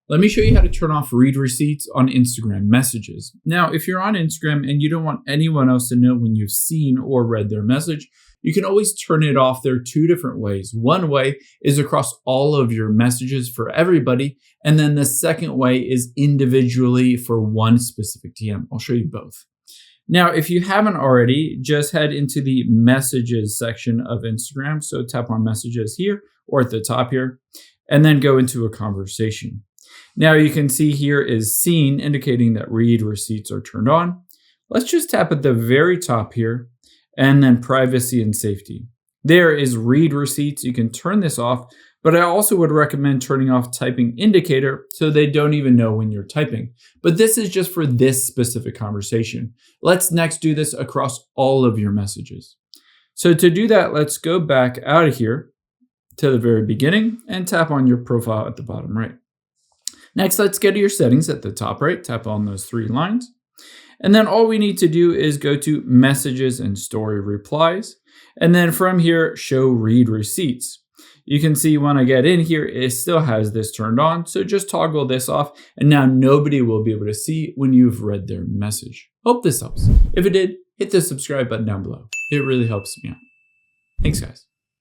Let me show you how to turn off read receipts on Instagram messages. Now, if you're on Instagram and you don't want anyone else to know when you've seen or read their message, you can always turn it off. There are two different ways. One way is across all of your messages for everybody, and then the second way is individually for one specific DM. I'll show you both. Now, if you haven't already, just head into the messages section of Instagram. So tap on messages here or at the top here, and then go into a conversation. Now you can see here is seen, indicating that read receipts are turned on. Let's just tap at the very top here and then privacy and safety. There is read receipts. You can turn this off, but I also would recommend turning off typing indicator so they don't even know when you're typing. But this is just for this specific conversation. Let's next do this across all of your messages. So to do that, let's go back out of here to the very beginning and tap on your profile at the bottom right. Next, let's go to your settings at the top right, tap on those three lines. And then all we need to do is go to messages and story replies. And then from here, show read receipts. You can see when I get in here, it still has this turned on. So just toggle this off and now nobody will be able to see when you've read their message. Hope this helps. If it did, hit the subscribe button down below. It really helps me out. Thanks, guys.